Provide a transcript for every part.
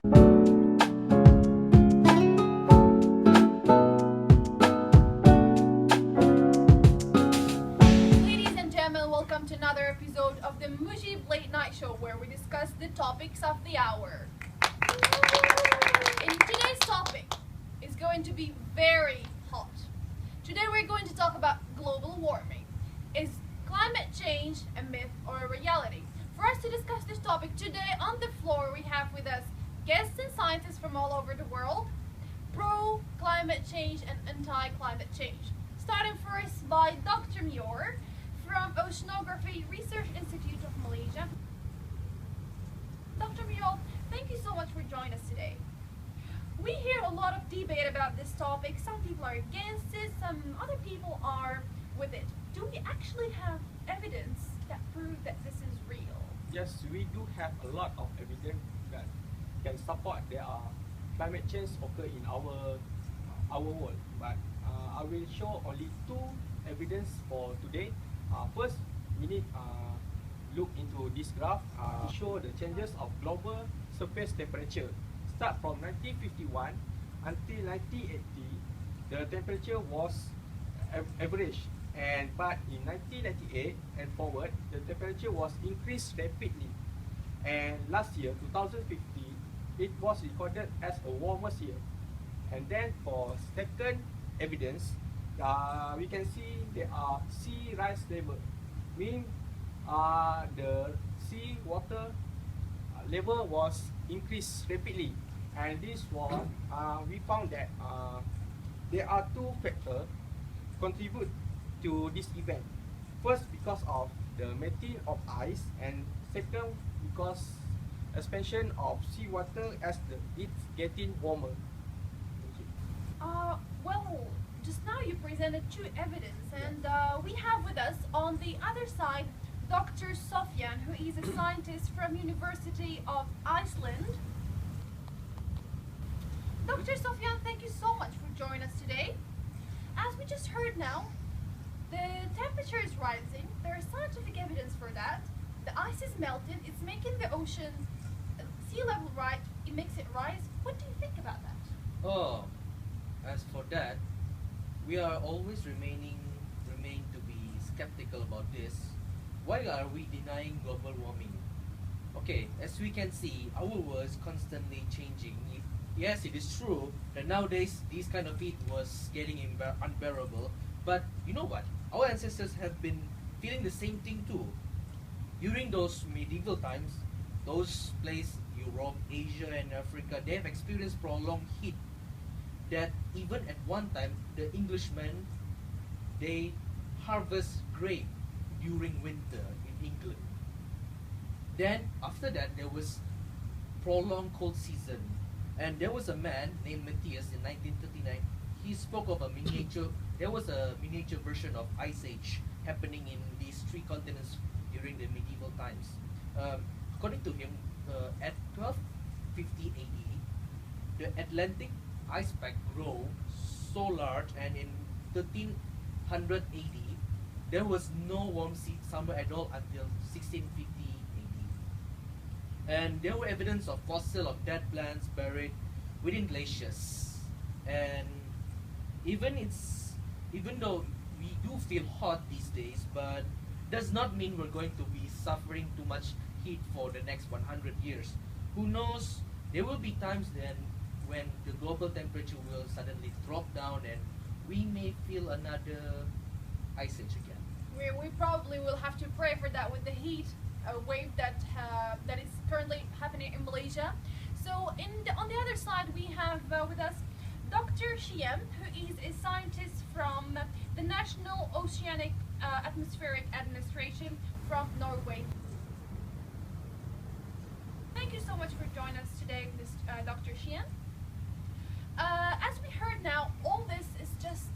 Ladies and gentlemen, welcome to another episode of the Moujib Late Night Show where we discuss the topics of the hour. And today's topic is going to be very hot. Today we're going to talk about global warming. Is climate change a myth or a reality? For us to discuss this topic today on the floor, we have with us guests and scientists from all over the world, pro climate change and anti climate change. Starting first by Dr. Muir from Oceanography Research Institute of Malaysia. Dr. Muir, thank you so much for joining us today. We hear a lot of debate about this topic. Some people are against it, some other people are with it. Do we actually have evidence that prove that this is real? Yes, we do have a lot of evidence that can support there are climate change occur in our world. But I will show only two evidence for today. First, we need look into this graph to show the changes of global surface temperature. Start from 1951 until 1980, the temperature was average, but in 1998 and forward, the temperature was increased rapidly. And last year, 2050, it was recorded as a warmest year. And then for second evidence, we can see there are sea rise level, meaning the sea water level was increased rapidly. And this was we found that there are two factors contribute to this event. First, because of the melting of ice, and second, because expansion of seawater as it's getting warmer. Well, just now you presented two evidence, and we have with us on the other side Dr. Sathyan, who is a scientist from University of Iceland. Dr. Sathyan, thank you so much for joining us today. As we just heard now, the temperature is rising. There is scientific evidence for that. The ice is melting. It's making the ocean sea level rise. It makes it rise. What do you think about that? Oh, as for that, we are always remain to be skeptical about this. Why are we denying global warming? Okay, as we can see, our world is constantly changing. Yes, it is true that nowadays this kind of heat was getting unbearable. But you know what? Our ancestors have been feeling the same thing too. During those medieval times, those places, Europe, Asia and Africa, they have experienced prolonged heat. That even at one time, the Englishmen, they harvest grape during winter in England. Then after that, there was prolonged cold season. And there was a man named Matthias in 1939. He spoke of a miniature, there was a miniature version of Ice Age happening in these three continents during the medieval times. According to him, at 1250 AD, the Atlantic ice pack grew so large, and in 1300 AD, there was no warm summer at all until 1650 AD. And there were evidence of fossil of dead plants buried within glaciers. And even though we do feel hot these days, but does not mean we're going to be suffering too much heat for the next 100 years. Who knows? There will be times then when the global temperature will suddenly drop down and we may feel another ice age again. We probably will have to pray for that with the heat wave that is currently happening in Malaysia. So on the other side, we have with us Dr. Shiem, who is a scientist from the National Oceanic Atmospheric Administration from Norway. Thank you so much for joining us today, Dr. Shiem. As we heard now, all this is just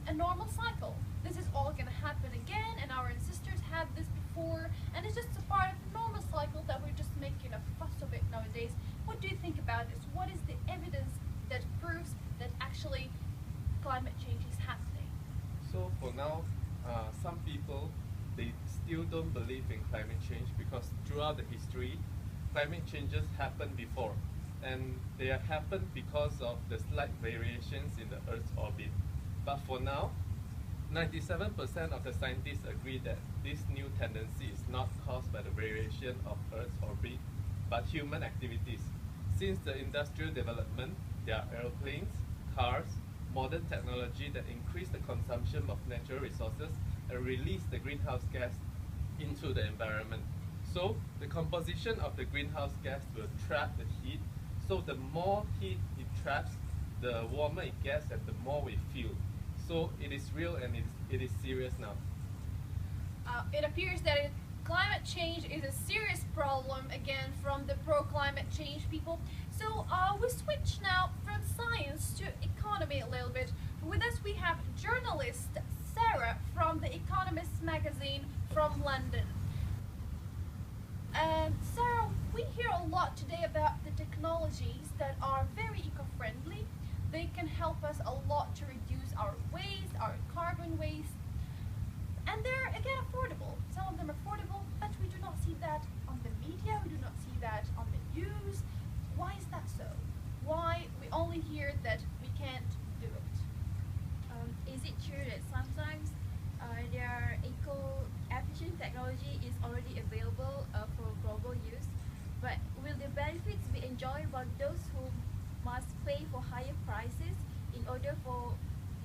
a normal cycle. This is all going to happen again, and our ancestors had this before, and it's just a part of the normal cycle that we're just making a fuss of it nowadays. What do you think about this? What is the evidence that proves that actually climate change is happening? So for now, some people, they still don't believe in climate change because throughout the history, climate changes happened before. and they have happened because of the slight variations in the Earth's orbit. But for now, 97% of the scientists agree that this new tendency is not caused by the variation of Earth's orbit, but human activities. Since the industrial development, there are airplanes, cars, modern technology that increase the consumption of natural resources and release the greenhouse gas into the environment. So the composition of the greenhouse gas will trap the heat. So the more heat it traps, the warmer it gets and the more we feel. So it is real and it is serious now. It appears that climate change is a serious problem again from the pro-climate change people. So we switch now from science to economy a little bit. With us we have journalist Sarah from The Economist magazine from London. Sarah, we hear a lot today about the technologies that are very eco-friendly. They can help us a lot to reduce our waste, our carbon waste, and they're again affordable. Some of them are affordable, but we do not see that on the media, we do not see that on the news. Why is that so? Why we only hear that we can't do it? Is it true that sometimes their eco-efficient technology is already available for global use, but will the benefits be enjoyed by those who must pay for higher prices in order for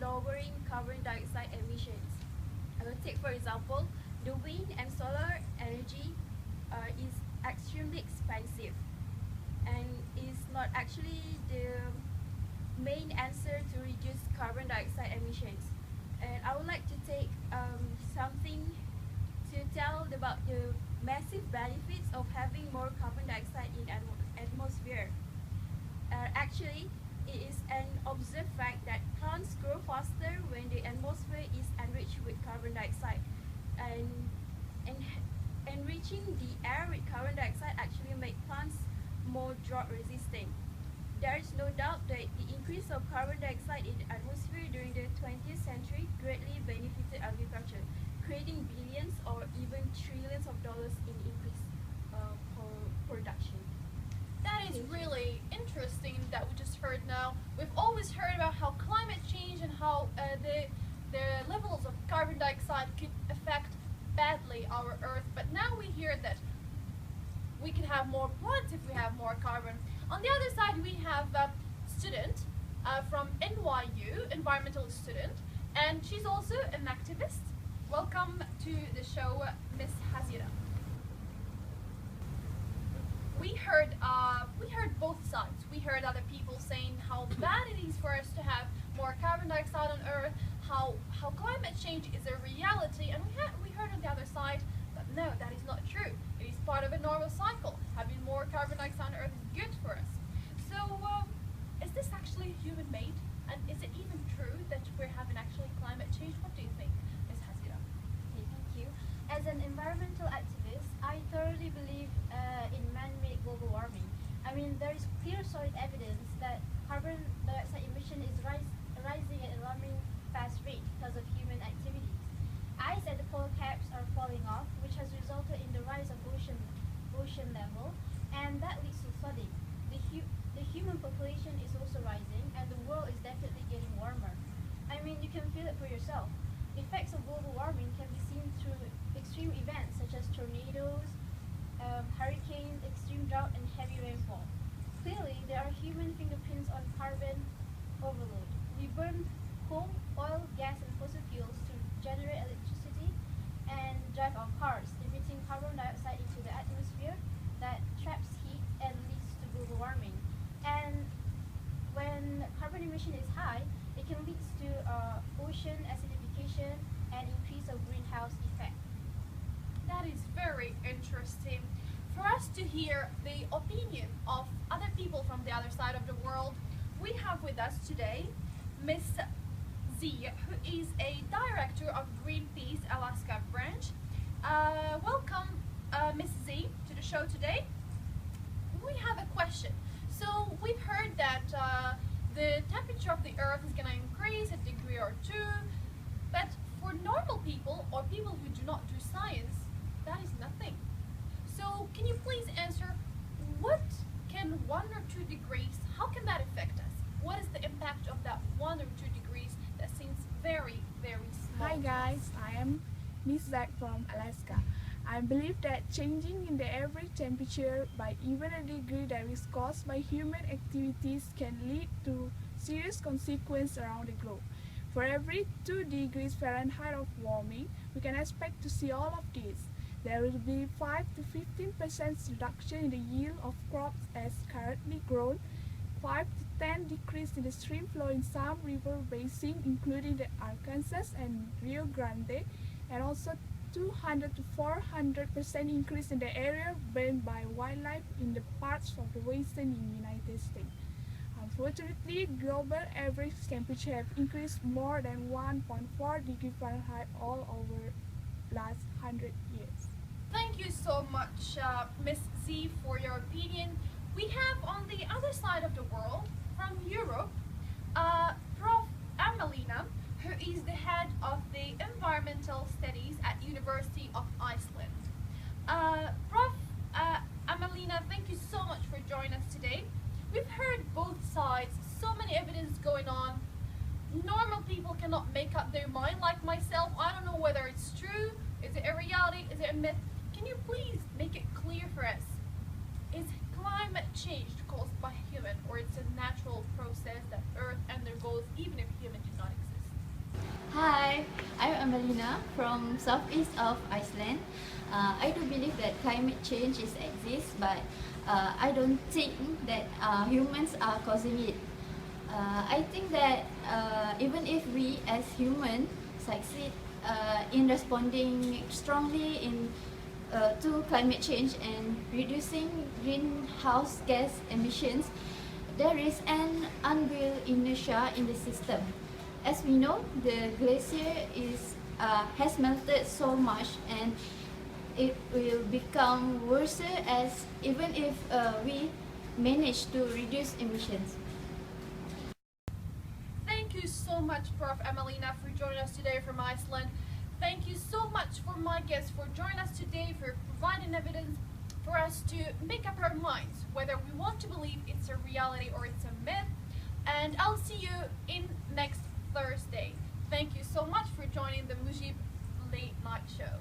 lowering carbon dioxide emissions? I will take for example, the wind and solar energy is extremely expensive and is not actually the main answer to reduce carbon dioxide emissions. And I would like to take something to tell about the massive benefits of having more carbon dioxide in atmosphere. Actually, it is an observed fact that plants grow faster when the atmosphere is enriched with carbon dioxide, and enriching the air with carbon dioxide actually makes plants more drought resistant. There is no doubt that the increase of carbon dioxide in the atmosphere during the 20th century greatly benefited agriculture, creating billions or even trillions of dollars in increased production. That is really interesting that we just heard now. We've always heard about how climate change and how the levels of carbon dioxide could affect badly our Earth, but now we hear that we can have more plants if we have more carbon. On the other side, we have a student from NYU, environmental student, and she's also an activist. Welcome to the show, Miss Hasina. We heard both sides. We heard other people saying how bad it is for us to have more carbon dioxide on Earth, how climate change is a reality, and we heard on the other side that no, that is not true. It is part of a normal cycle. Having more carbon dioxide on Earth is good for us. So, is this actually human-made? And is it even true that we're having actually climate change? What do you think, Ms. Hasina? Okay, thank you. As an environmental activist, I thoroughly believe in man-made global warming. I mean, there is clear solid evidence that carbon dioxide emission is rising at an alarming fast rate because of human activities. Ice at the polar caps are falling off, which has resulted in the rise of ocean level, and that leads to flooding. The human population is also rising, and the world is definitely getting warmer. I mean, you can feel it for yourself. The effects of global warming can be seen through extreme events such as tornadoes, hurricanes, extreme drought, and heavy rainfall. Clearly, there are human fingerprints on carbon overload. We burn coal, oil, gas, and fossil fuels to generate electricity and drive our cars, emitting carbon dioxide into the atmosphere that traps heat and leads to global warming. And when carbon emission is high, it can lead to ocean acidification and increase of greenhouse effect. That is very interesting. For us to hear the opinion of other people from the other side of the world, we have with us today Miss Z, who is a director of Greenpeace Alaska branch. Welcome, Miss Z, to the show today. We have a question. So we've heard that the temperature of the Earth is going to increase a degree or two, but for normal people or people who do not do science, that is nothing. So can you please answer, what can in 1 or 2 degrees, how can that affect us? What is the impact of that 1 or 2 degrees that seems very, very small? Hi to guys, us? I am Miss Zach from Alaska. I believe that changing in the average temperature by even a degree that is caused by human activities can lead to serious consequences around the globe. For every 2 degrees Fahrenheit of warming, we can expect to see all of this. There will be 5 to 15% reduction in the yield of crops as currently grown, 5 to 10 decrease in the stream flow in some river basins, including the Arkansas and Rio Grande, and also 200 to 400% increase in the area burned by wildlife in the parts of the western United States. Unfortunately, global average temperature have increased more than 1.4 degrees Fahrenheit all over last 100 years. Thank you so much, Miss Z, for your opinion. We have on the other side of the world, from Europe, Prof. Amelina, who is the head of the environmental studies at University of Iceland. Prof. Amelina, thank you so much for joining us today. We've heard both sides, so many evidence going on. Normal people cannot make up their mind, like myself. I don't know whether it's true, is it a reality, is it a myth? Can you please make it clear for us? Is climate change caused by human, or it's a natural process that Earth undergoes even if human do not exist? Hi, I'm Amelina from southeast of Iceland. I do believe that climate change is exists, but I don't think that humans are causing it. I think that even if we as humans succeed in responding strongly to climate change and reducing greenhouse gas emissions, there is an unreal inertia in the system. As we know, the glacier has melted so much, and it will become worse as even if we manage to reduce emissions. Thank you so much, Prof. Amelina, for joining us today from Iceland. Thank you so much for my guests for joining us today, for providing evidence for us to make up our minds whether we want to believe it's a reality or it's a myth. And I'll see you in next Thursday. Thank you so much for joining the Moujib Late Night Show.